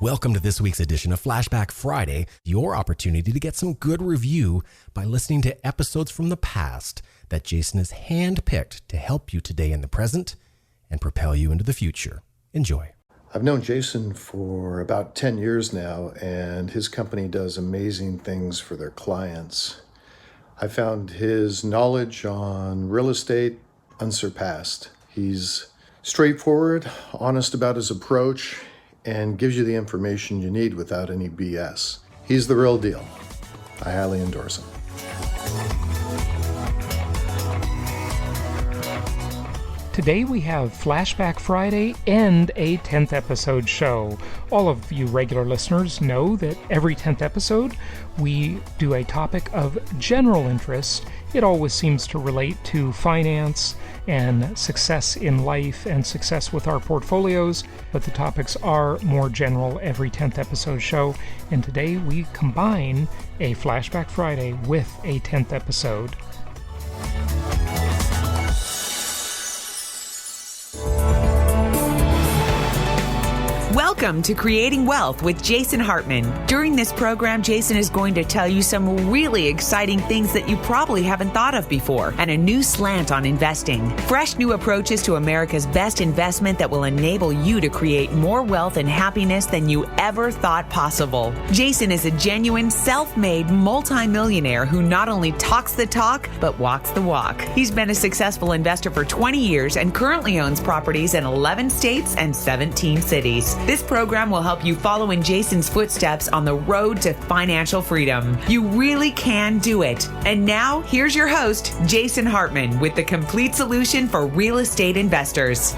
Welcome to this week's edition of Flashback Friday, your opportunity to get some good review by listening to episodes from the past that Jason has handpicked to help you today in the present and propel you into the future. Enjoy. I've known Jason for about 10 years now, and his company does amazing things for their clients. I found his knowledge on real estate unsurpassed. He's straightforward, honest about his approach, and gives you the information you need without any BS. He's the real deal. I highly endorse him. Today we have Flashback Friday and a 10th episode show. All of you regular listeners know that every 10th episode we do a topic of general interest. It always seems to relate to finance and success in life and success with our portfolios, but the topics are more general every 10th episode show. And today we combine a Flashback Friday with a 10th episode. Welcome to Creating Wealth with Jason Hartman. During this program, Jason is going to tell you some really exciting things that you probably haven't thought of before, and a new slant on investing. Fresh new approaches to America's best investment that will enable you to create more wealth and happiness than you ever thought possible. Jason is a genuine, self-made multimillionaire who not only talks the talk, but walks the walk. He's been a successful investor for 20 years and currently owns properties in 11 states and 17 cities. This program will help you follow in Jason's footsteps on the road to financial freedom. You really can do it. And now, here's your host, Jason Hartman, with the complete solution for real estate investors.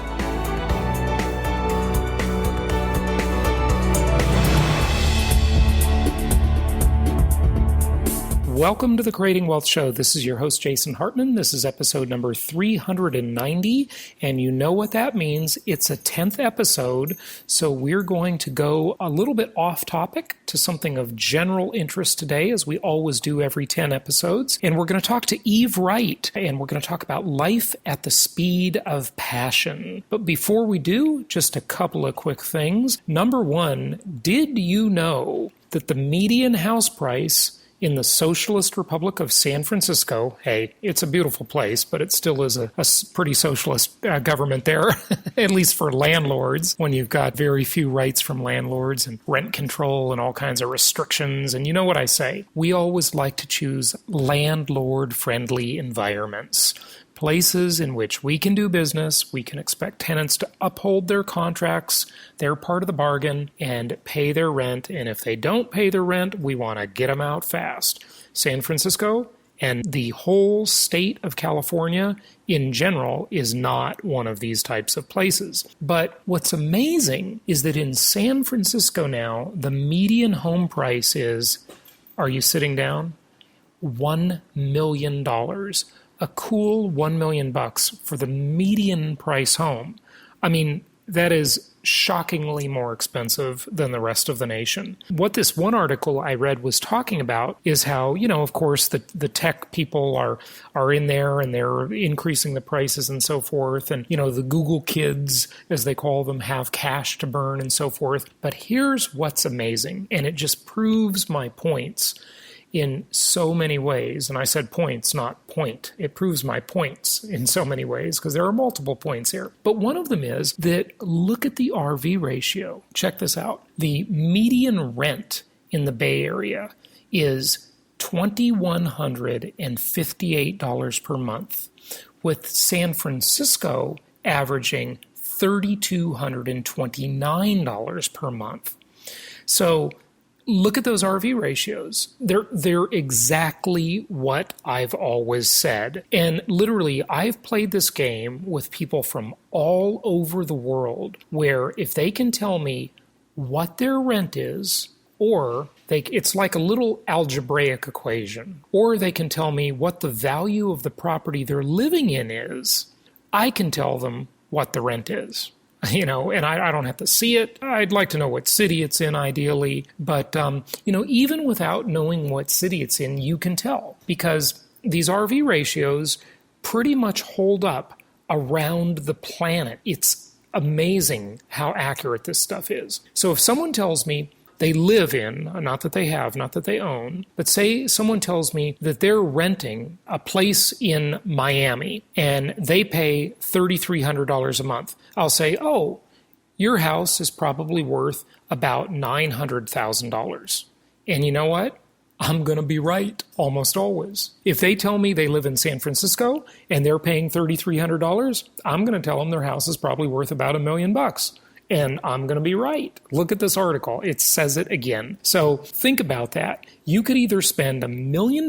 Welcome to the Creating Wealth Show. This is your host, Jason Hartman. This is episode number 390, and you know what that means. It's a 10th episode, so we're going to go a little bit off topic to something of general interest today, as we always do every 10 episodes. And we're going to talk to Wright, and we're going to talk about life at the speed of passion. But before we do, just a couple of quick things. Number one, did you know that the median house price in the Socialist Republic of San Francisco, hey, it's a beautiful place, but it still is a pretty socialist government there, at least for landlords, when you've got very few rights from landlords and rent control and all kinds of restrictions. And you know what I say? We always like to choose landlord-friendly environments. Places in which we can do business, we can expect tenants to uphold their contracts, their part of the bargain, and pay their rent. And if they don't pay their rent, we want to get them out fast. San Francisco and the whole state of California in general is not one of these types of places. But what's amazing is that in San Francisco now, the median home price is, are you sitting down? $1 million. A cool $1 million for the median price home. I mean, that is shockingly more expensive than the rest of the nation. What this one article I read was talking about is how, you know, of course, the tech people are in there and they're increasing the prices and so forth. And, you know, the Google kids, as they call them, have cash to burn and so forth. But here's what's amazing, and it just proves my points in so many ways. And I said points, not point. It proves my points in so many ways because there are multiple points here. But one of them is that look at the RV ratio. Check this out. The median rent in the Bay Area is $2,158 per month, with San Francisco averaging $3,229 per month. So look at those RV ratios. They're exactly what I've always said. And literally, I've played this game with people from all over the world where if they can tell me what their rent is, or it's like a little algebraic equation, or they can tell me what the value of the property they're living in is, I can tell them what the rent is. You know, and I don't have to see it. I'd like to know what city it's in, ideally. But, you know, even without knowing what city it's in, you can tell. Because these RV ratios pretty much hold up around the planet. It's amazing how accurate this stuff is. So if someone tells me they live in, not that they have, not that they own, but say someone tells me that they're renting a place in Miami and they pay $3,300 a month, I'll say, oh, your house is probably worth about $900,000. And you know what? I'm going to be right almost always. If they tell me they live in San Francisco and they're paying $3,300, I'm going to tell them their house is probably worth about $1 million. And I'm going to be right. Look at this article. It says it again. So think about that. You could either spend $1 million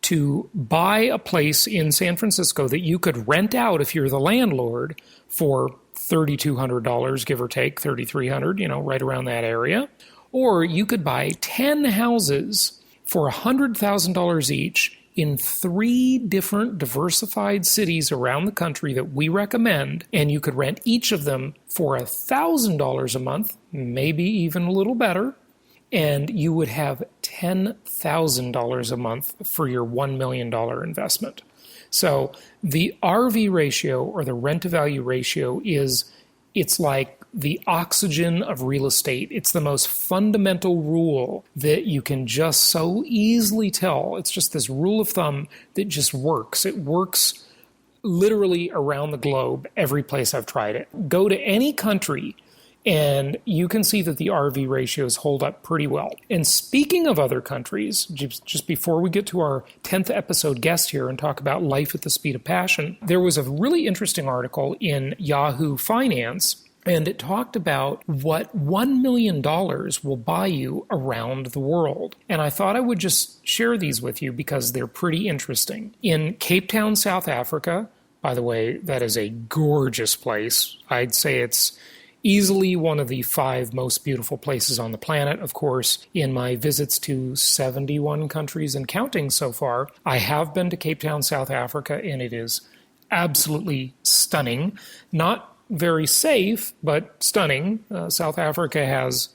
to buy a place in San Francisco that you could rent out if you're the landlord for $3,200, give or take, $3,300, right around that area. Or you could buy 10 houses for $100,000 each in 3 different diversified cities around the country that we recommend, and you could rent each of them for $1,000 a month, maybe even a little better, and you would have $10,000 a month for your $1 million investment. So the RV ratio, or the rent-to-value ratio, it's like the oxygen of real estate. It's the most fundamental rule that you can just so easily tell. It's just this rule of thumb that just works. It works literally around the globe, every place I've tried it. Go to any country and you can see that the RV ratios hold up pretty well. And speaking of other countries, just before we get to our 10th episode guest here and talk about life at the speed of passion, there was a really interesting article in Yahoo Finance, and it talked about what $1 million will buy you around the world. And I thought I would just share these with you because they're pretty interesting. In Cape Town, South Africa, by the way, that is a gorgeous place. I'd say it's easily one of the 5 most beautiful places on the planet. Of course, in my visits to 71 countries and counting so far, I have been to Cape Town, South Africa, and it is absolutely stunning. Not very safe, but stunning. South Africa has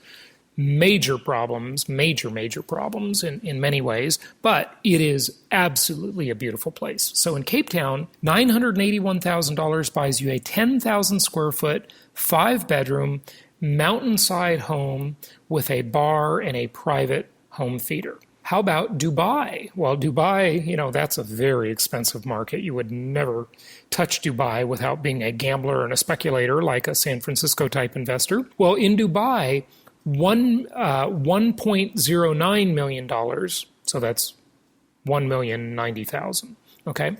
major problems in many ways, but it is absolutely a beautiful place. So in Cape Town, $981,000 buys you a 10,000 square foot, 5-bedroom, mountainside home with a bar and a private home theater. How about Dubai? Well, Dubai, that's a very expensive market. You would never touch Dubai without being a gambler and a speculator like a San Francisco type investor. Well, in Dubai, $1.09 million, so that's $1,090,000, okay,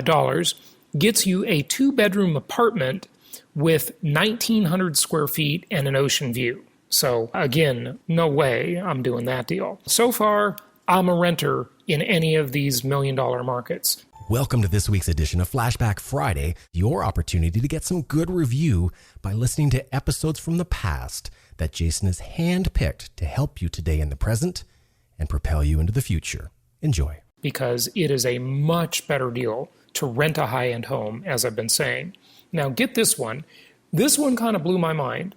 dollars, gets you a 2-bedroom apartment with 1,900 square feet and an ocean view. So again, no way I'm doing that deal. So far, I'm a renter in any of these $1 million markets. Welcome to this week's edition of Flashback Friday, your opportunity to get some good review by listening to episodes from the past that Jason has handpicked to help you today in the present and propel you into the future. Enjoy. Because it is a much better deal to rent a high-end home, as I've been saying. Now get this one. This one kind of blew my mind.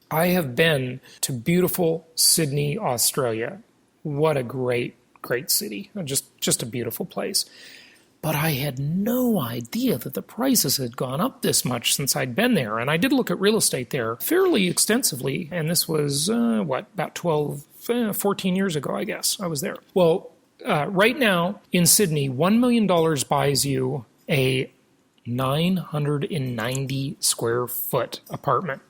I have been to beautiful Sydney, Australia. What a great, great city. Just a beautiful place. But I had no idea that the prices had gone up this much since I'd been there. And I did look at real estate there fairly extensively. And this was, about 14 years ago, I guess, I was there. Well, right now in Sydney, $1 million buys you a 990 square foot apartment.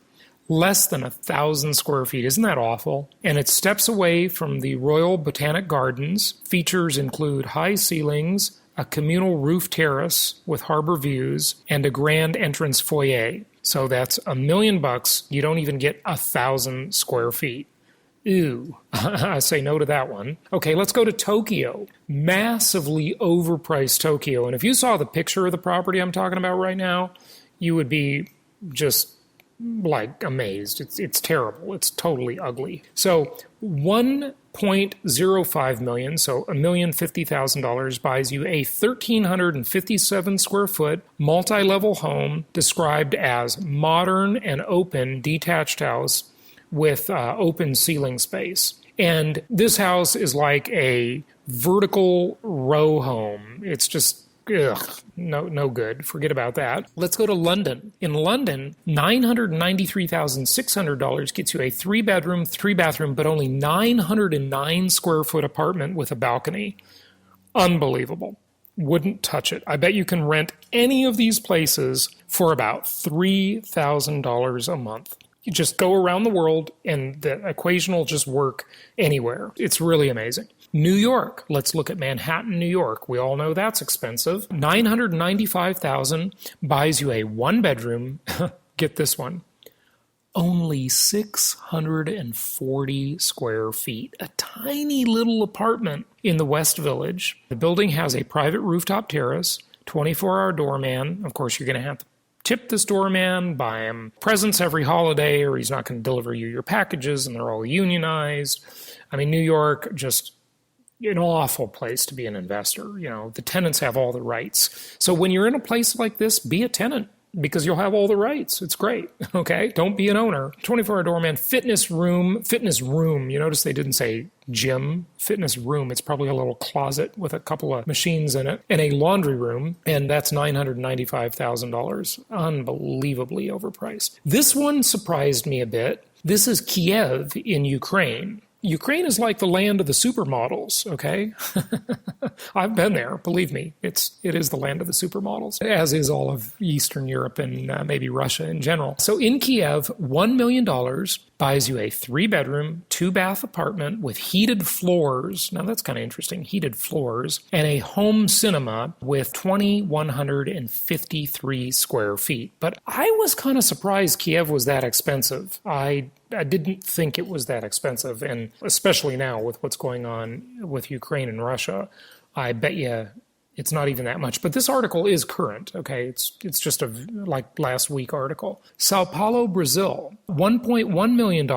Less than 1,000 square feet. Isn't that awful? And it's steps away from the Royal Botanic Gardens. Features include high ceilings, a communal roof terrace with harbor views, and a grand entrance foyer. So that's $1 million. You don't even get 1,000 square feet. Ew. I say no to that one. Okay, let's go to Tokyo. Massively overpriced Tokyo. And if you saw the picture of the property I'm talking about right now, you would be just amazed. It's terrible. It's totally ugly. So $1.05 million, so $1,050,000 buys you a 1,357 square foot multi-level home described as modern and open detached house with open ceiling space. And this house is like a vertical row home. It's just no good. Forget about that. Let's go to London. In London, $993,600 gets you a 3-bedroom, 3-bathroom, but only 909 square foot apartment with a balcony. Unbelievable. Wouldn't touch it. I bet you can rent any of these places for about $3,000 a month. You just go around the world and the equation will just work anywhere. It's really amazing. New York. Let's look at Manhattan, New York. We all know that's expensive. $995,000 buys you a 1-bedroom. Get this one. Only 640 square feet. A tiny little apartment in the West Village. The building has a private rooftop terrace, 24-hour doorman. Of course, you're going to have to tip this doorman, buy him presents every holiday, or he's not going to deliver you your packages, and they're all unionized. I mean, New York, just an awful place to be an investor. You know, the tenants have all the rights. So when you're in a place like this, be a tenant, because you'll have all the rights. It's great, okay? Don't be an owner. 24-hour doorman, fitness room. You notice they didn't say gym, fitness room. It's probably a little closet with a couple of machines in it, and a laundry room, and that's $995,000. Unbelievably overpriced. This one surprised me a bit. This is Kiev in Ukraine. Ukraine is like the land of the supermodels, okay? I've been there, believe me. It is the land of the supermodels, as is all of Eastern Europe and maybe Russia in general. So in Kiev, $1 million buys you a 3-bedroom, 2-bath apartment with heated floors. Now that's kind of interesting, heated floors, and a home cinema with 2,153 square feet. But I was kind of surprised Kiev was that expensive. I didn't think it was that expensive, and especially now with what's going on with Ukraine and Russia, I bet you it's not even that much. But this article is current, okay? It's just a like last week article. Sao Paulo, Brazil, $1.1 million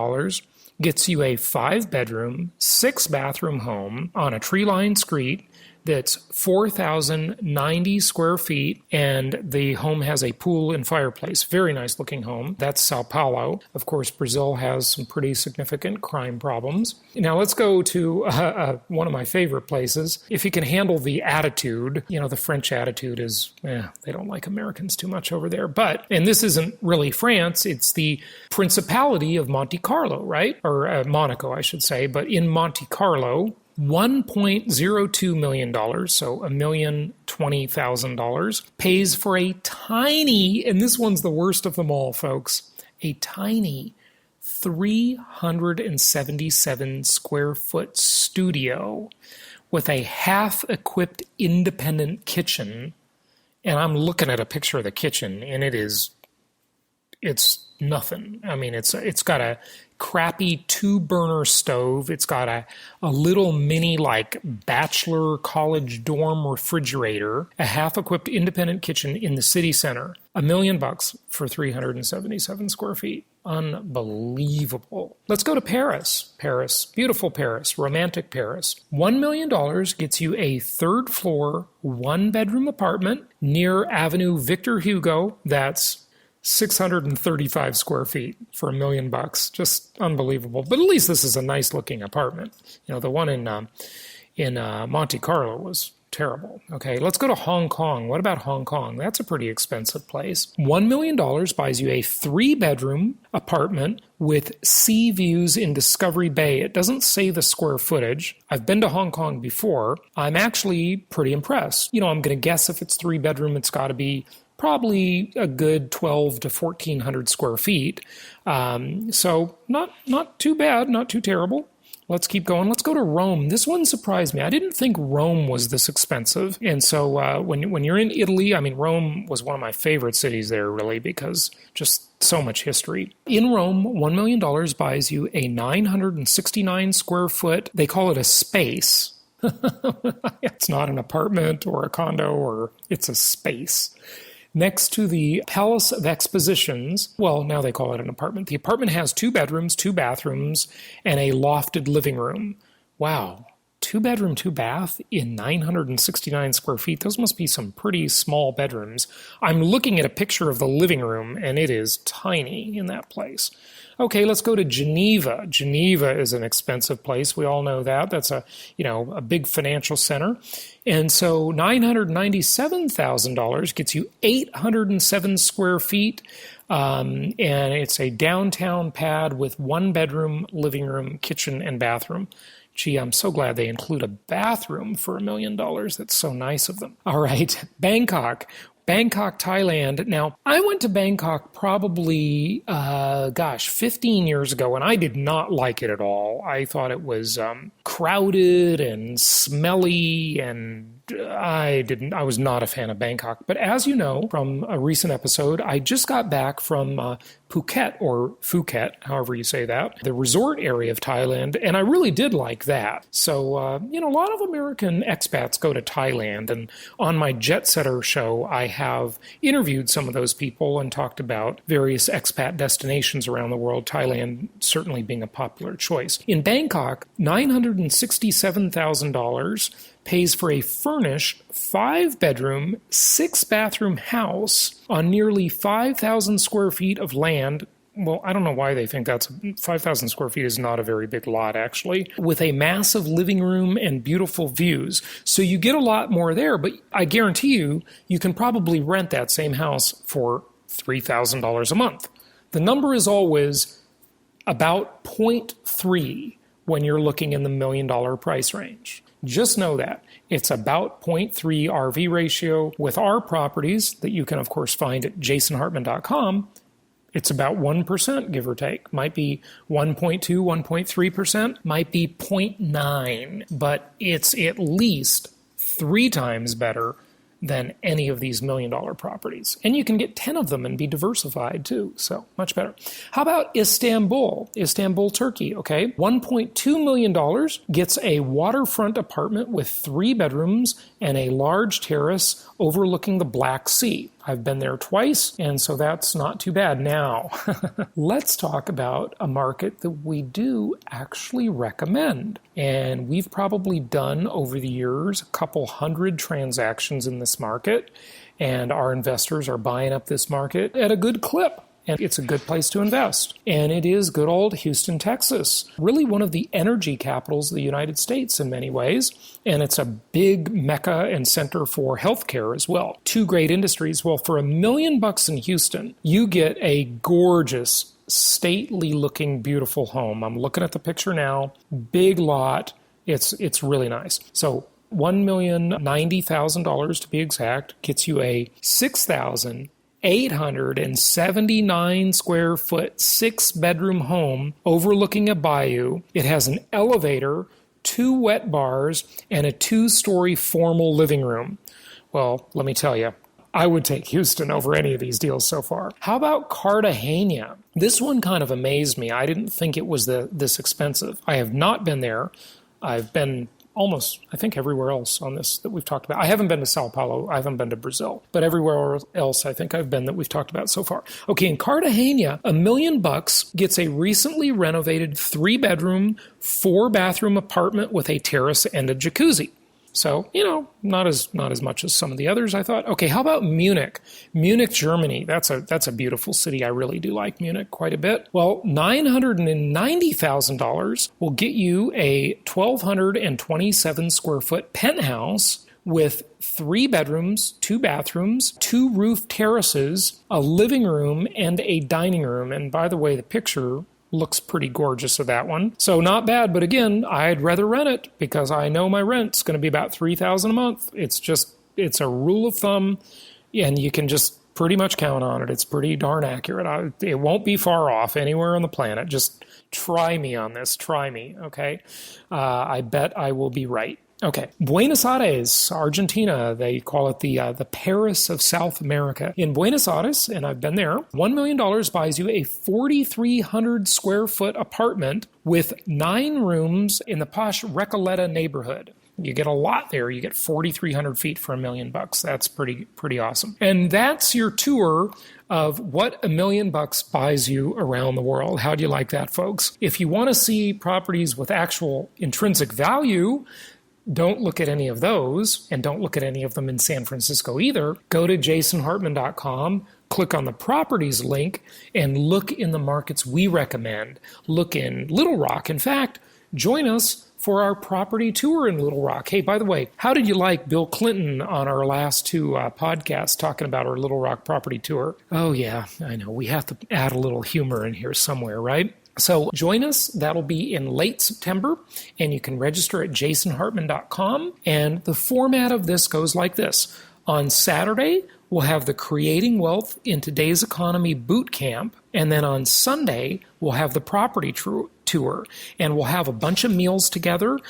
gets you a 5-bedroom, 6-bathroom home on a tree-lined street that's 4,090 square feet, and the home has a pool and fireplace. Very nice looking home. That's Sao Paulo. Of course, Brazil has some pretty significant crime problems. Now let's go to one of my favorite places. If you can handle the attitude, you know, the French attitude is, they don't like Americans too much over there. But, and this isn't really France, it's the Principality of Monte Carlo, right? Or Monaco, I should say. But in Monte Carlo, $1.02 million, so $1,020,000, pays for a tiny, and this one's the worst of them all, folks, a tiny 377 square foot studio with a half-equipped independent kitchen. And I'm looking at a picture of the kitchen, and it's nothing. I mean, it's got a crappy 2-burner stove. It's got a little mini like bachelor college dorm refrigerator, a half-equipped independent kitchen in the city center. $1 million for 377 square feet. Unbelievable. Let's go to Paris. Paris, beautiful Paris, romantic Paris. $1 million gets you a 3rd floor, 1-bedroom apartment near Avenue Victor Hugo. That's 635 square feet for $1 million. Just unbelievable. But at least this is a nice looking apartment. You know, the one in Monte Carlo was terrible. Okay, let's go to Hong Kong. What about Hong Kong? That's a pretty expensive place. $1 million buys you a 3-bedroom apartment with sea views in Discovery Bay. It doesn't say the square footage. I've been to Hong Kong before. I'm actually pretty impressed. You know, I'm going to guess if it's 3-bedroom, it's got to be probably a good 12 to 1,400 square feet. So not too bad, not too terrible. Let's keep going. Let's go to Rome. This one surprised me. I didn't think Rome was this expensive. And so when you're in Italy, I mean, Rome was one of my favorite cities there, really, because just so much history. In Rome, $1 million buys you a 969 square foot, they call it a space. It's not an apartment or a condo, or it's a space. Next to the Palace of Expositions, well, now they call it an apartment. The apartment has 2 bedrooms, 2 bathrooms, and a lofted living room. Wow, 2-bedroom, 2-bath in 969 square feet. Those must be some pretty small bedrooms. I'm looking at a picture of the living room, and it is tiny in that place. Okay, let's go to Geneva. Geneva is an expensive place. We all know that. That's a big financial center. And so $997,000 gets you 807 square feet. And it's a downtown pad with 1-bedroom, living room, kitchen, and bathroom. Gee, I'm so glad they include a bathroom for $1 million. That's so nice of them. All right, Bangkok, Thailand. Now, I went to Bangkok probably, 15 years ago, and I did not like it at all. I thought it was crowded and smelly, and I was not a fan of Bangkok. But as you know from a recent episode, I just got back from Phuket, or Phuket, however you say that, the resort area of Thailand, and I really did like that. So, a lot of American expats go to Thailand, and on my Jet Setter show, I have interviewed some of those people and talked about various expat destinations around the world, Thailand certainly being a popular choice. In Bangkok, $967,000 pays for a furnished 5-bedroom, 6-bathroom house on nearly 5,000 square feet of land. Well, I don't know why they think 5,000 square feet is not a very big lot, actually, with a massive living room and beautiful views. So you get a lot more there, but I guarantee you can probably rent that same house for $3,000 a month. The number is always about 0.3 when you're looking in the $1 million price range. Just know that. It's about 0.3 RV ratio. With our properties that you can, of course, find at jasonhartman.com, it's about 1%, give or take. Might be 1.2, 1.3%, might be 0.9, but it's at least 3 times better than any of these $1 million properties. And you can get 10 of them and be diversified too, so much better. How about Istanbul, Turkey, okay? $1.2 million gets a waterfront apartment with 3 bedrooms and a large terrace overlooking the Black Sea. I've been there twice, and so that's not too bad. Now, let's talk about a market that we do actually recommend. And we've probably done over the years a couple hundred transactions in this market, and our investors are buying up this market at a good clip. And it's a good place to invest. And it is good old Houston, Texas. Really one of the energy capitals of the United States in many ways. And it's a big mecca and center for healthcare as well. 2 great industries. Well, for $1 million in Houston, you get a gorgeous, stately looking, beautiful home. I'm looking at the picture now. Big lot. It's really nice. So $1,090,000 to be exact gets you a 6,879 square foot, 6-bedroom home overlooking a bayou. It has an elevator, 2 wet bars, and a 2-story formal living room. Well, let me tell you, I would take Houston over any of these deals so far. How about Cartagena? This one kind of amazed me. I didn't think it was this expensive. I have not been there. I've been almost, I think, everywhere else on this that we've talked about. I haven't been to Sao Paulo. I haven't been to Brazil. But everywhere else I think I've been that we've talked about so far. Okay, in Cartagena, $1 million gets a recently renovated 3-bedroom, 4-bathroom apartment with a terrace and a jacuzzi. So, not as much as some of the others, I thought. Okay, how about Munich? Munich, Germany. That's a beautiful city. I really do like Munich quite a bit. Well, $990,000 will get you a 1,227 square foot penthouse with 3 bedrooms, 2 bathrooms, 2 roof terraces, a living room, and a dining room. And by the way, the picture looks pretty gorgeous of that one. So not bad, but again, I'd rather rent it because I know my rent's going to be about $3,000 a month. It's a rule of thumb, and you can just pretty much count on it. It's pretty darn accurate. It won't be far off anywhere on the planet. Just try me on this. Try me, okay? I bet I will be right. Okay, Buenos Aires, Argentina. They call it the Paris of South America. In Buenos Aires, and I've been there, $1 million buys you a 4,300 square foot apartment with 9 rooms in the posh Recoleta neighborhood. You get a lot there. You get 4,300 feet for $1 million. That's pretty awesome. And that's your tour of what $1 million buys you around the world. How do you like that, folks? If you want to see properties with actual intrinsic value, don't look at any of those, and don't look at any of them in San Francisco either, go to jasonhartman.com, click on the properties link, and look in the markets we recommend. Look in Little Rock. In fact, join us for our property tour in Little Rock. Hey, by the way, how did you like Bill Clinton on our last two podcasts talking about our Little Rock property tour? Oh, yeah, I know. We have to add a little humor in here somewhere, right? So join us. That'll be in late September, and you can register at jasonhartman.com. And the format of this goes like this. On Saturday, we'll have the Creating Wealth in Today's Economy boot camp. And then on Sunday, we'll have the property tour. And we'll have a bunch of meals together.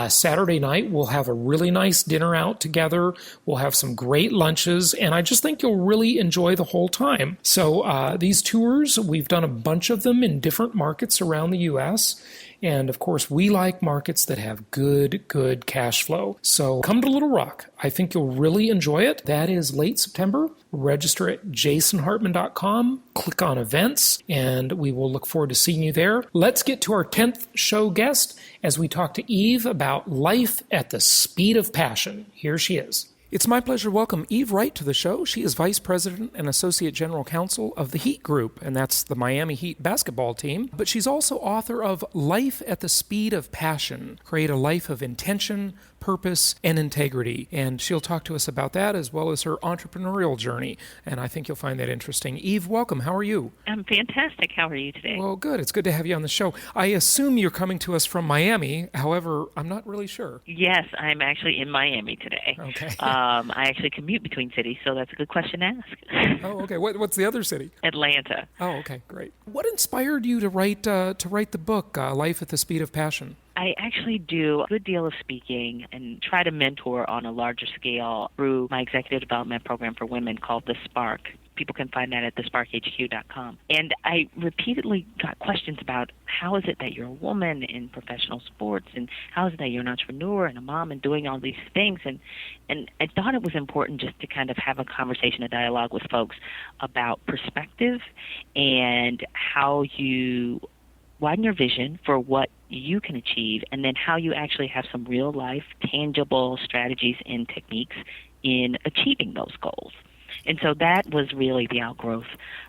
Saturday night, we'll have a really nice dinner out together. We'll have some great lunches. And I just think you'll really enjoy the whole time. So these tours, we've done a bunch of them in different markets around the U.S., and of course, we like markets that have good cash flow. So come to Little Rock. I think you'll really enjoy it. That is late September. Register at jasonhartman.com, click on events, and we will look forward to seeing you there. Let's get to our 10th show guest as we talk to Eve about life at the speed of passion. Here she is. It's my pleasure to welcome Eve Wright to the show. She is Vice President and Associate General Counsel of the Heat Group, and that's the Miami Heat basketball team. But she's also author of Life at the Speed of Passion, Create a Life of Intention, Purpose, and Integrity. And she'll talk to us about that as well as her entrepreneurial journey, and I think you'll find that interesting. Eve, welcome. How are you? I'm fantastic. How are you today? Well, good. It's good to have you on the show. I assume you're coming to us from Miami. However, I'm not really sure. Yes, I'm actually in Miami today. Okay. I actually commute between cities, so that's a good question to ask. Oh, okay. What's the other city? Atlanta. Oh, okay. Great. What inspired you to write the book, Life at the Speed of Passion? I actually do a good deal of speaking and try to mentor on a larger scale through my executive development program for women called The Spark. People can find that at thesparkhq.com. And I repeatedly got questions about how is it that you're a woman in professional sports, and how is it that you're an entrepreneur and a mom and doing all these things. And I thought it was important just to kind of have a conversation, a dialogue with folks about perspective and how you widen your vision for what you can achieve, and then how you actually have some real life, tangible strategies and techniques in achieving those goals. And so that was really the outgrowth,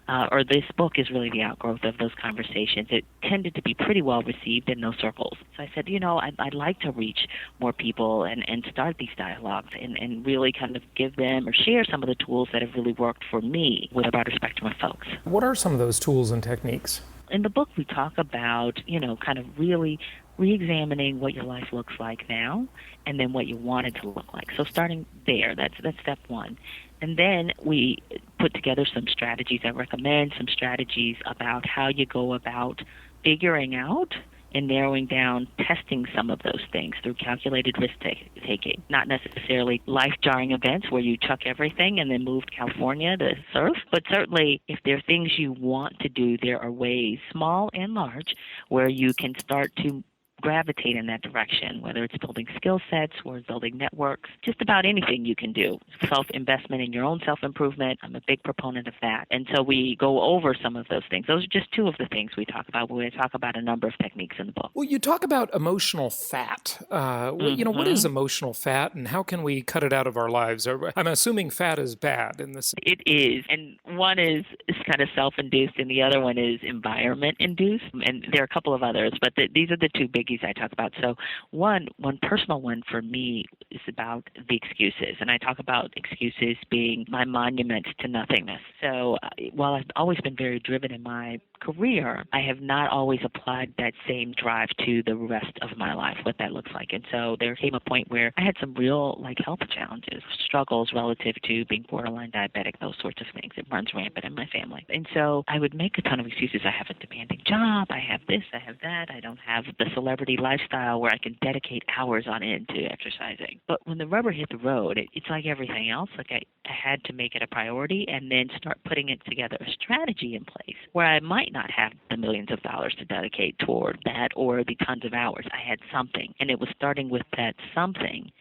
or this book is really the outgrowth of those conversations. It tended to be pretty well received in those circles. So I said, I'd like to reach more people and start these dialogues and really kind of give them or share some of the tools that have really worked for me with a broader spectrum of folks. What are some of those tools and techniques? In the book, we talk about, kind of really re-examining what your life looks like now and then what you want it to look like. So starting there, that's step one. And then we put together some strategies. I recommend some strategies about how you go about figuring out and narrowing down, testing some of those things through calculated risk-taking, not necessarily life-jarring events where you chuck everything and then move to California to surf, but certainly if there are things you want to do, there are ways, small and large, where you can start to gravitate in that direction, whether it's building skill sets or building networks, just about anything you can do. Self-investment in your own self-improvement, I'm a big proponent of that. And so we go over some of those things. Those are just two of the things we talk about, but we talk about a number of techniques in the book. Well, you talk about emotional fat. What is emotional fat, and how can we cut it out of our lives? I'm assuming fat is bad in this. It is, and one is kind of self-induced, and the other one is environment-induced, and there are a couple of others, but these are the two biggies I talk about. So one personal one for me is about the excuses, and I talk about excuses being my monument to nothingness. So while I've always been very driven in my career, I have not always applied that same drive to the rest of my life, what that looks like. And so there came a point where I had some real health challenges, struggles relative to being borderline diabetic, those sorts of things. It runs rampant in my family. And so I would make a ton of excuses. I have a demanding job. I have this. I have that. I don't have the celebrity lifestyle where I can dedicate hours on end to exercising. But when the rubber hit the road, it's like everything else. I had to make it a priority and then start putting it together, a strategy in place where I might not have the millions of dollars to dedicate toward that or the tons of hours. I had something, and it was starting with that something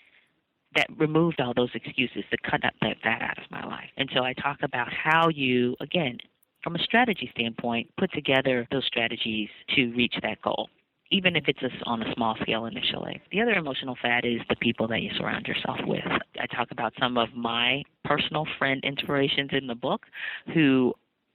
that removed all those excuses to cut that fat out of my life. And so I talk about how you, again, from a strategy standpoint, put together those strategies to reach that goal. even if it's on a small scale initially. The other emotional fat is the people that you surround yourself with. I talk about some of my personal friend inspirations in the book who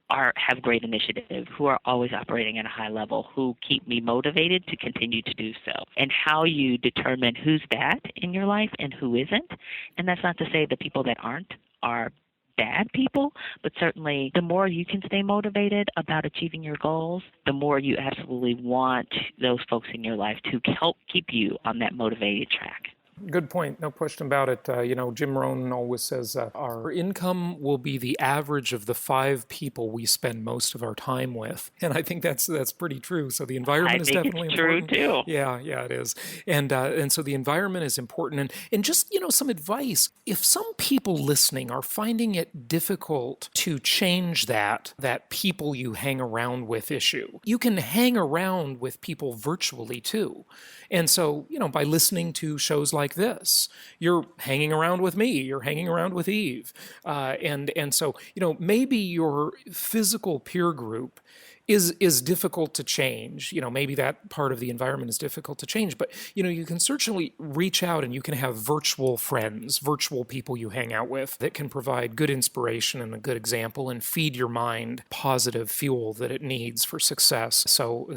have great initiative, who are always operating at a high level, who keep me motivated to continue to do so, and how you determine who's that in your life and who isn't. And that's not to say the people that aren't are bad people, but certainly the more you can stay motivated about achieving your goals, the more you absolutely want those folks in your life to help keep you on that motivated track. Good point. No question about it. Jim Rohn always says our income will be the average of the 5 people we spend most of our time with, and I think that's pretty true. So the environment is definitely important. True too. Yeah, it is, and so the environment is important. And just some advice: if some people listening are finding it difficult to change that people you hang around with issue, you can hang around with people virtually too. And so, by listening to shows like this, you're hanging around with me, you're hanging around with Eve. And so, maybe your physical peer group is difficult to change. Maybe that part of the environment is difficult to change, but you can certainly reach out and you can have virtual friends, virtual people you hang out with that can provide good inspiration and a good example and feed your mind positive fuel that it needs for success. So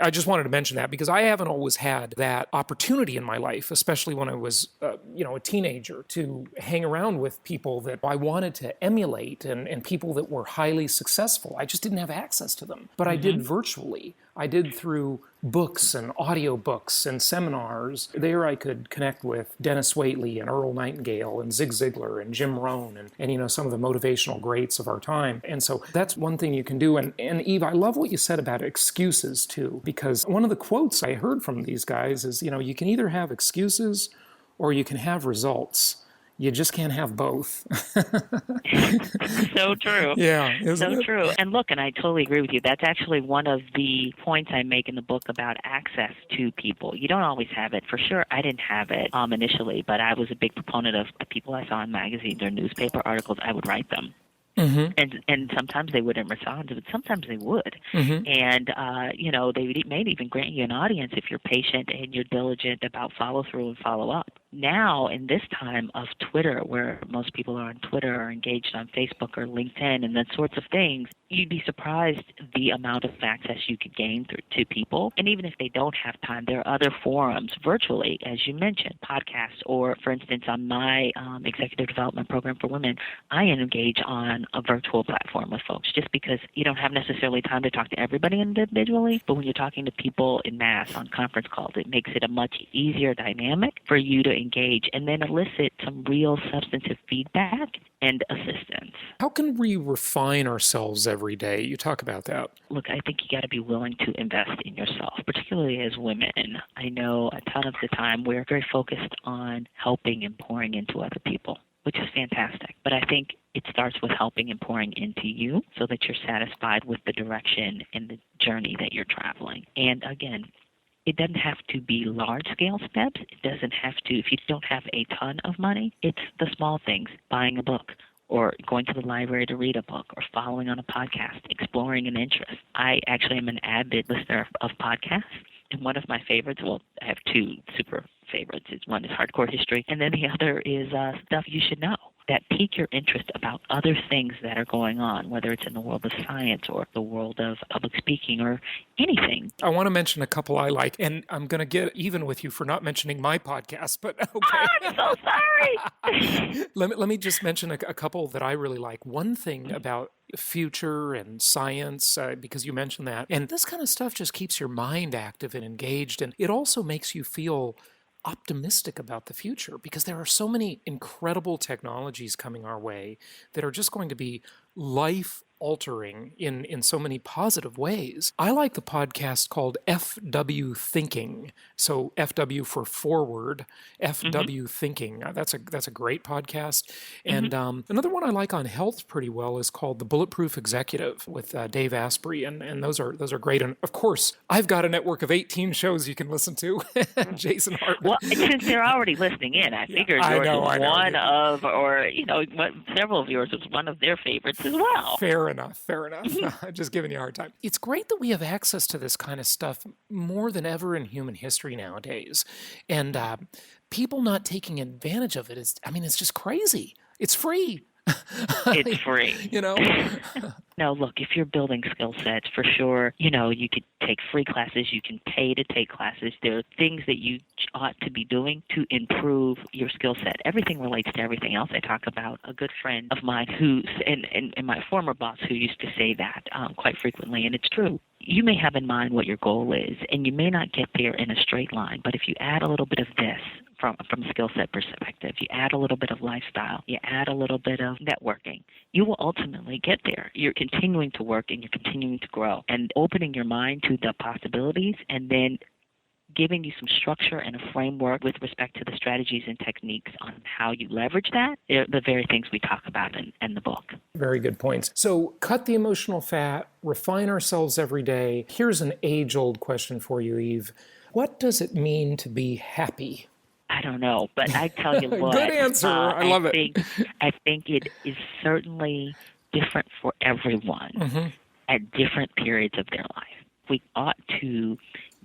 I just wanted to mention that because I haven't always had that opportunity in my life, especially when I was a teenager, to hang around with people that I wanted to emulate and people that were highly successful. I just didn't have access to them. But I did virtually. I did through books and audiobooks and seminars. There I could connect with Dennis Waitley and Earl Nightingale and Zig Ziglar and Jim Rohn and some of the motivational greats of our time. And so that's one thing you can do. And Eve, I love what you said about excuses too, because one of the quotes I heard from these guys is, you can either have excuses or you can have results. You just can't have both. So true. Yeah. So true. And look, and I totally agree with you. That's actually one of the points I make in the book about access to people. You don't always have it. For sure, I didn't have it initially, but I was a big proponent of the people I saw in magazines or newspaper articles. I would write them. Mm-hmm. And sometimes they wouldn't respond, but sometimes they would. Mm-hmm. And, they may even grant you an audience if you're patient and you're diligent about follow through and follow up. Now, in this time of Twitter, where most people are on Twitter or engaged on Facebook or LinkedIn and that sorts of things, you'd be surprised the amount of access you could gain to people. And even if they don't have time, there are other forums virtually, as you mentioned, podcasts, or, for instance, on my executive development program for women, I engage on a virtual platform with folks just because you don't have necessarily time to talk to everybody individually, but when you're talking to people in mass on conference calls, it makes it a much easier dynamic for you to engage and then elicit some real substantive feedback and assistance. How can we refine ourselves every day? You talk about that. Look, I think you got to be willing to invest in yourself, particularly as women. I know a ton of the time we're very focused on helping and pouring into other people, which is fantastic. But I think it starts with helping and pouring into you so that you're satisfied with the direction and the journey that you're traveling. And again, it doesn't have to be large-scale steps. It doesn't have to, if you don't have a ton of money, it's the small things, buying a book or going to the library to read a book or following on a podcast, exploring an interest. I actually am an avid listener of podcasts, and one of my favorites, well, I have 2 super favorites. One is Hardcore History, and then the other is Stuff You Should Know, that pique your interest about other things that are going on, whether it's in the world of science or the world of public speaking or anything. I want to mention a couple I like, and I'm going to get even with you for not mentioning my podcast, but okay. Oh, I'm so sorry. Let me just mention a couple that I really like. One thing about future and science, because you mentioned that, and this kind of stuff just keeps your mind active and engaged, and it also makes you feel optimistic about the future because there are so many incredible technologies coming our way that are just going to be life-altering in so many positive ways. I like the podcast called FW Thinking. So FW for forward, FW Thinking. That's a great podcast. And another one I like on health pretty well is called The Bulletproof Executive with Dave Asprey. And those are great. And of course, I've got a network of 18 shows you can listen to. Jason Hartman. Well, since they're already listening in, I figured yours was one of, or several of yours was one of their favorites as well. Fair Fair enough. I'm just giving you a hard time. It's great that we have access to this kind of stuff more than ever in human history nowadays. And people not taking advantage of it it's just crazy. It's free. It's free. No, look, if you're building skill sets, for sure, you could take free classes, you can pay to take classes. There are things that you ought to be doing to improve your skill set. Everything relates to everything else. I talk about a good friend of mine and my former boss who used to say that quite frequently, and it's true. You may have in mind what your goal is, and you may not get there in a straight line, but if you add a little bit of this from a skill set perspective, you add a little bit of lifestyle, you add a little bit of networking, you will ultimately get there. You're continuing to work and you're continuing to grow, and opening your mind to the possibilities and then giving you some structure and a framework with respect to the strategies and techniques on how you leverage that, are the very things we talk about in the book. Very good points. So cut the emotional fat, refine ourselves every day. Here's an age-old question for you, Eve. What does it mean to be happy? I don't know, but I tell you what. Good answer. I love it. I think it is certainly different for everyone at different periods of their life. We ought to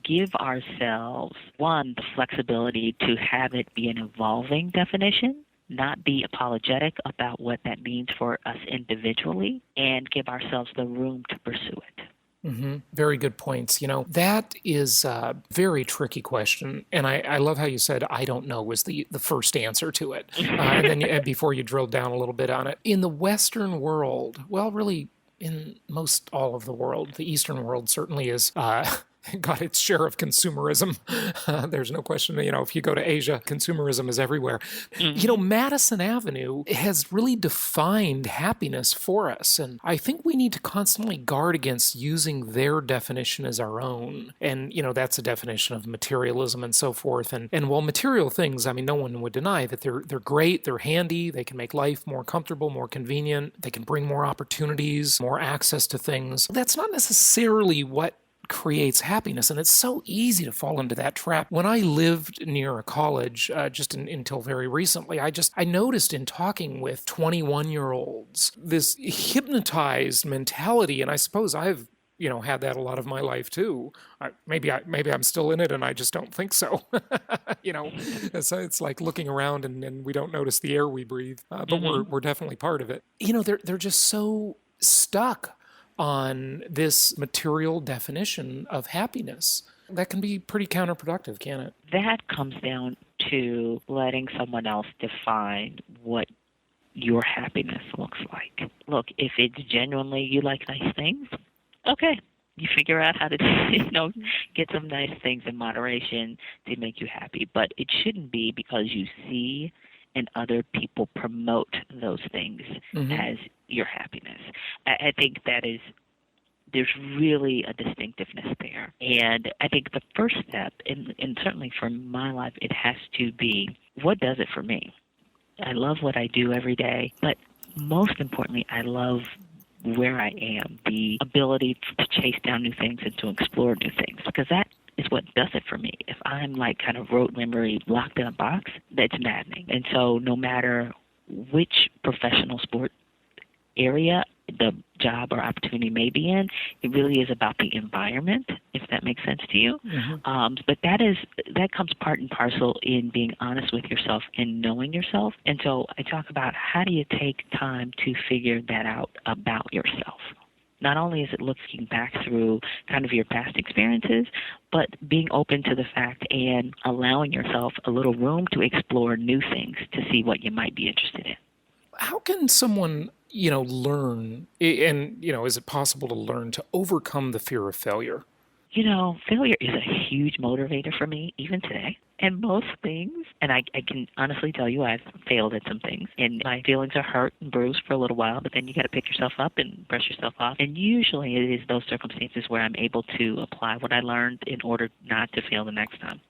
give ourselves, one, the flexibility to have it be an evolving definition, not be apologetic about what that means for us individually, and give ourselves the room to pursue it. Very good points. That is a very tricky question. And I love how you said, I don't know, was the first answer to it. And then before you drilled down a little bit on it. In the Western world, well, really in most all of the world, the Eastern world certainly is got its share of consumerism. There's no question, if you go to Asia, consumerism is everywhere. Madison Avenue has really defined happiness for us. And I think we need to constantly guard against using their definition as our own. And, that's a definition of materialism and so forth. And while material things, no one would deny that they're great, they're handy, they can make life more comfortable, more convenient, they can bring more opportunities, more access to things. That's not necessarily what creates happiness, and it's so easy to fall into that trap. When I lived near a college, until very recently, I noticed in talking with 21-year-olds this hypnotized mentality, and I suppose I've had that a lot of my life too. Maybe I'm still in it, and I just don't think so. So it's like looking around and we don't notice the air we breathe, but we're definitely part of it. They're just so stuck on this material definition of happiness. That can be pretty counterproductive, can't it? That comes down to letting someone else define what your happiness looks like. Look, if it's genuinely you like nice things, okay. You figure out how to get some nice things in moderation to make you happy. But it shouldn't be because you see and other people promote those things as your happiness. I think there's really a distinctiveness there. And I think the first step, and certainly for my life, it has to be, what does it for me? I love what I do every day, but most importantly, I love where I am, the ability to chase down new things and to explore new things, because that is what does it for me. If I'm like kind of rote memory locked in a box, that's maddening. And so no matter which professional sport area the job or opportunity may be in, it really is about the environment, if that makes sense to you. But that comes part and parcel in being honest with yourself and knowing yourself. And so I talk about how do you take time to figure that out about yourself. Not only is it looking back through kind of your past experiences, but being open to the fact and allowing yourself a little room to explore new things to see what you might be interested in. How can someone, learn, and, is it possible to learn to overcome the fear of failure? Failure is a huge motivator for me, even today. And most things, and I can honestly tell you I've failed at some things, and my feelings are hurt and bruised for a little while, but then you got to pick yourself up and brush yourself off. And usually it is those circumstances where I'm able to apply what I learned in order not to fail the next time.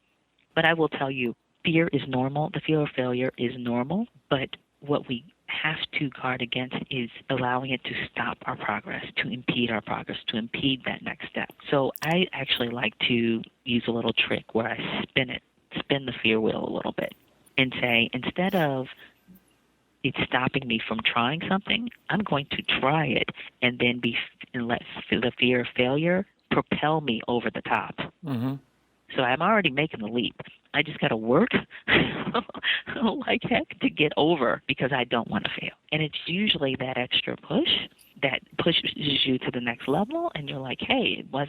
But I will tell you, fear is normal. The fear of failure is normal, but what we have to guard against is allowing it to stop our progress, to impede our progress, to impede that next step. So I actually like to use a little trick where I spin the fear wheel a little bit and say, instead of it's stopping me from trying something, I'm going to try it and then let the fear of failure propel me over the top. Mm-hmm. So I'm already making the leap. I just got to work like heck to get over because I don't want to fail. And it's usually that extra push that pushes you to the next level, and you're like, hey, it was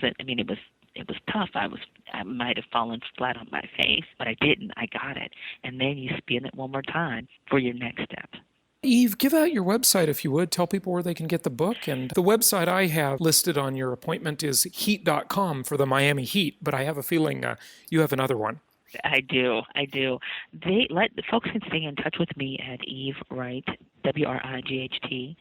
tough. I might have fallen flat on my face, but I didn't. I got it. And then you spin it one more time for your next step. Eve, give out your website if you would. Tell people where they can get the book. And the website I have listed on your appointment is heat.com for the Miami Heat, but I have a feeling you have another one. I do. The folks can stay in touch with me at Eve Wright, WRIGHT.US,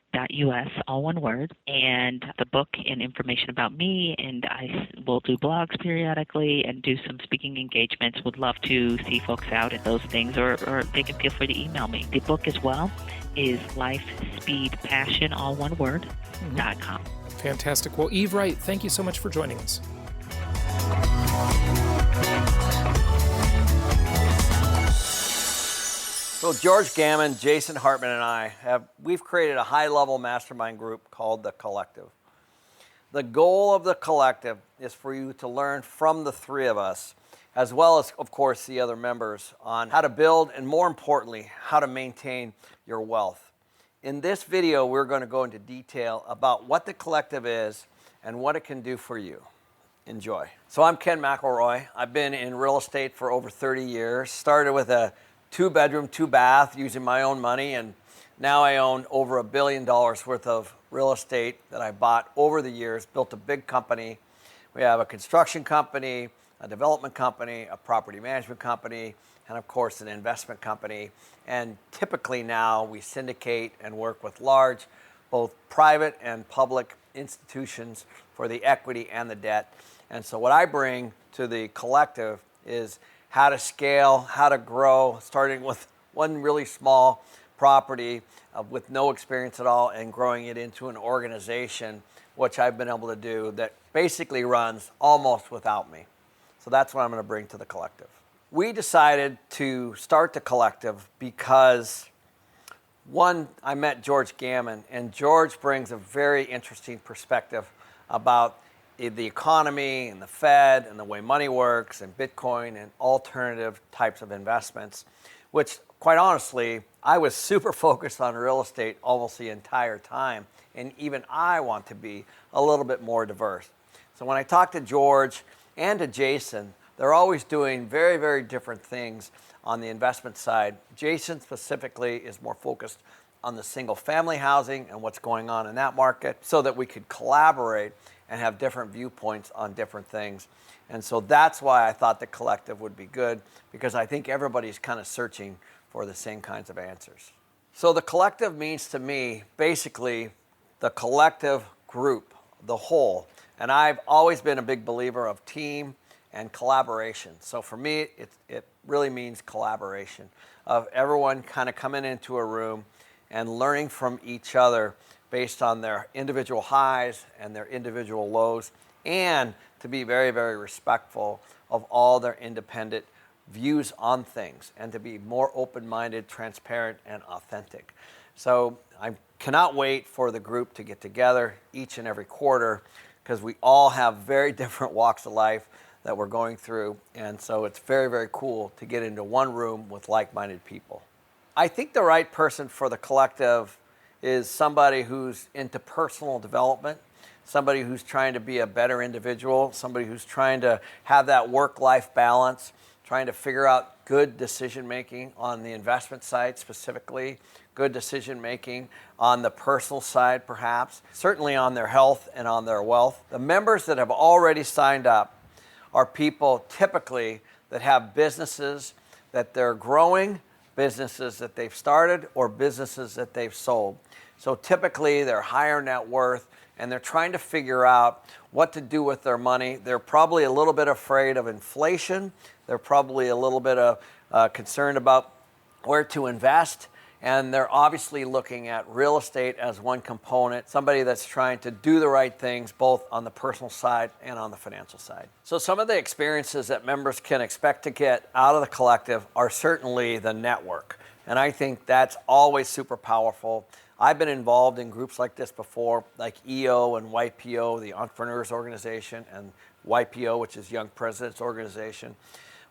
all one word, and the book and information about me, and I will do blogs periodically and do some speaking engagements. Would love to see folks out at those things, or they can feel free to email me. The book as well is Life, Speed, Passion, all one word, .com. Fantastic. Well, Eve Wright, thank you so much for joining us. So George Gammon, Jason Hartman, and we've created a high-level mastermind group called The Collective. The goal of The Collective is for you to learn from the three of us, as well as, of course, the other members, on how to build and, more importantly, how to maintain your wealth. In this video, we're going to go into detail about what The Collective is and what it can do for you. Enjoy. So I'm Ken Mcelroy. I've been in real estate for over 30 years. Started with a 2-bedroom, 2-bath using my own money, and now I own over $1 billion worth of real estate that I bought over the years, built a big company. We have a construction company, a development company, a property management company, and of course an investment company. And typically now we syndicate and work with large, both private and public institutions for the equity and the debt. And so what I bring to The Collective is how to scale, how to grow, starting with one really small property with no experience at all and growing it into an organization, which I've been able to do, that basically runs almost without me. So that's what I'm going to bring to The Collective. We decided to start The Collective because, one, I met George Gammon, and George brings a very interesting perspective about the economy and the Fed and the way money works and Bitcoin and alternative types of investments, which, quite honestly, I was super focused on real estate almost the entire time, and even I want to be a little bit more diverse. So when I talk to George and to Jason, they're always doing very, very different things on the investment side. Jason specifically is more focused on the single-family housing and what's going on in that market so that we could collaborate and have different viewpoints on different things. And so that's why I thought The Collective would be good, because I think everybody's kind of searching for the same kinds of answers. So The Collective means to me, basically, the collective group, the whole. And I've always been a big believer of team and collaboration. So for me, it really means collaboration, of everyone kind of coming into a room and learning from each other based on their individual highs and their individual lows, and to be very, very respectful of all their independent views on things, and to be more open-minded, transparent, and authentic. So I cannot wait for the group to get together each and every quarter, because we all have very different walks of life that we're going through, and so it's very, very cool to get into one room with like-minded people. I think the right person for The Collective is somebody who's into personal development, somebody who's trying to be a better individual, somebody who's trying to have that work-life balance, trying to figure out good decision-making on the investment side specifically, good decision-making on the personal side perhaps, certainly on their health and on their wealth. The members that have already signed up are people typically that have businesses that they're growing, businesses that they've started, or businesses that they've sold. So typically they're higher net worth, and they're trying to figure out what to do with their money. They're probably a little bit afraid of inflation. They're probably a little bit concerned about where to invest. And they're obviously looking at real estate as one component, somebody that's trying to do the right things both on the personal side and on the financial side. So some of the experiences that members can expect to get out of The Collective are certainly the network. And I think that's always super powerful. I've been involved in groups like this before, like EO and YPO, the Entrepreneurs Organization, and YPO, which is Young Presidents Organization,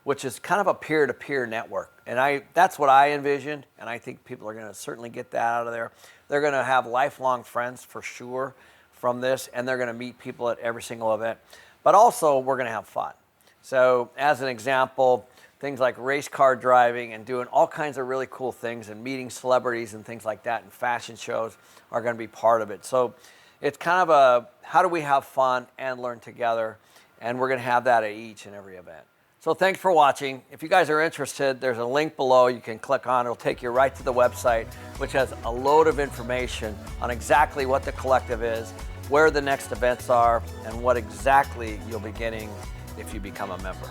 which is kind of a peer-to-peer network. And that's what I envisioned, and I think people are going to certainly get that out of there. They're going to have lifelong friends for sure from this, and they're going to meet people at every single event. But also, we're going to have fun. So as an example, things like race car driving and doing all kinds of really cool things and meeting celebrities and things like that, and fashion shows are going to be part of it. So it's kind of a, how do we have fun and learn together? And we're going to have that at each and every event. So thanks for watching. If you guys are interested, there's a link below you can click on. It'll take you right to the website, which has a load of information on exactly what the collective is, where the next events are, and what exactly you'll be getting if you become a member.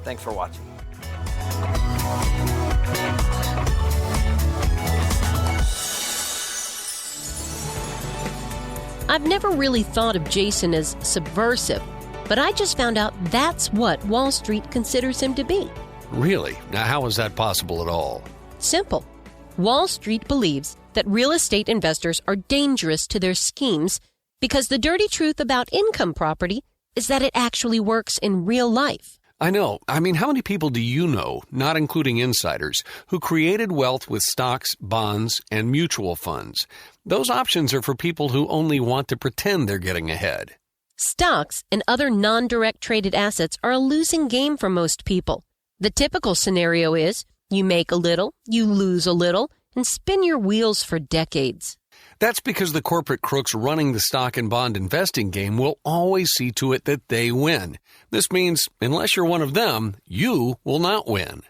Thanks for watching. I've never really thought of Jason as subversive, but I just found out that's what Wall Street considers him to be. Really? Now, how is that possible at all? Simple. Wall Street believes that real estate investors are dangerous to their schemes because the dirty truth about income property is that it actually works in real life. I know. I mean, how many people do you know, not including insiders, who created wealth with stocks, bonds, and mutual funds? Those options are for people who only want to pretend they're getting ahead. Stocks and other non-direct traded assets are a losing game for most people. The typical scenario is you make a little, you lose a little, and spin your wheels for decades. That's because the corporate crooks running the stock and bond investing game will always see to it that they win. This means, unless you're one of them, you will not win.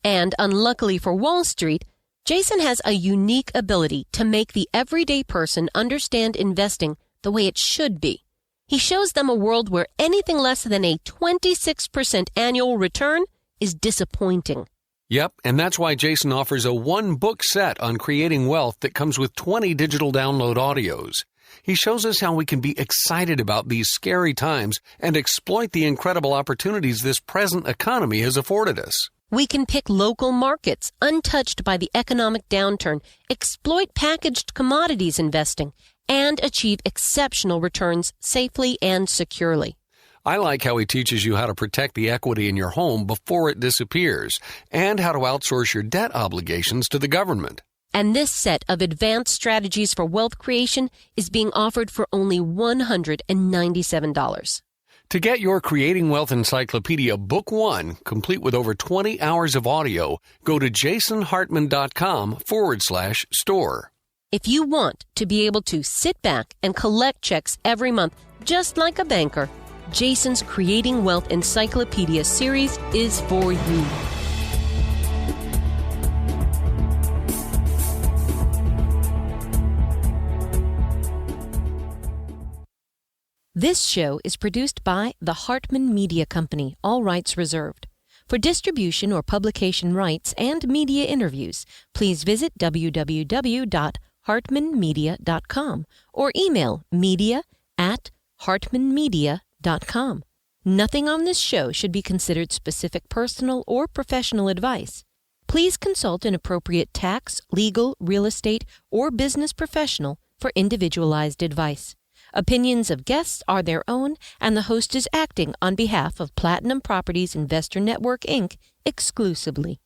And unluckily for Wall Street, Jason has a unique ability to make the everyday person understand investing the way it should be. He shows them a world where anything less than a 26% annual return is disappointing. Yep, and that's why Jason offers a one-book set on creating wealth that comes with 20 digital download audios. He shows us how we can be excited about these scary times and exploit the incredible opportunities this present economy has afforded us. We can pick local markets untouched by the economic downturn, exploit packaged commodities investing, and achieve exceptional returns safely and securely. I like how he teaches you how to protect the equity in your home before it disappears and how to outsource your debt obligations to the government. And this set of advanced strategies for wealth creation is being offered for only $197. To get your Creating Wealth Encyclopedia Book 1, complete with over 20 hours of audio, go to jasonhartman.com/store. If you want to be able to sit back and collect checks every month, just like a banker, Jason's Creating Wealth Encyclopedia series is for you. This show is produced by the Hartman Media Company, all rights reserved. For distribution or publication rights and media interviews, please visit www.hartmanmedia.com or email media@hartmanmedia.com. Nothing on this show should be considered specific personal or professional advice. Please consult an appropriate tax, legal, real estate, or business professional for individualized advice. Opinions of guests are their own, and the host is acting on behalf of Platinum Properties Investor Network, Inc. exclusively.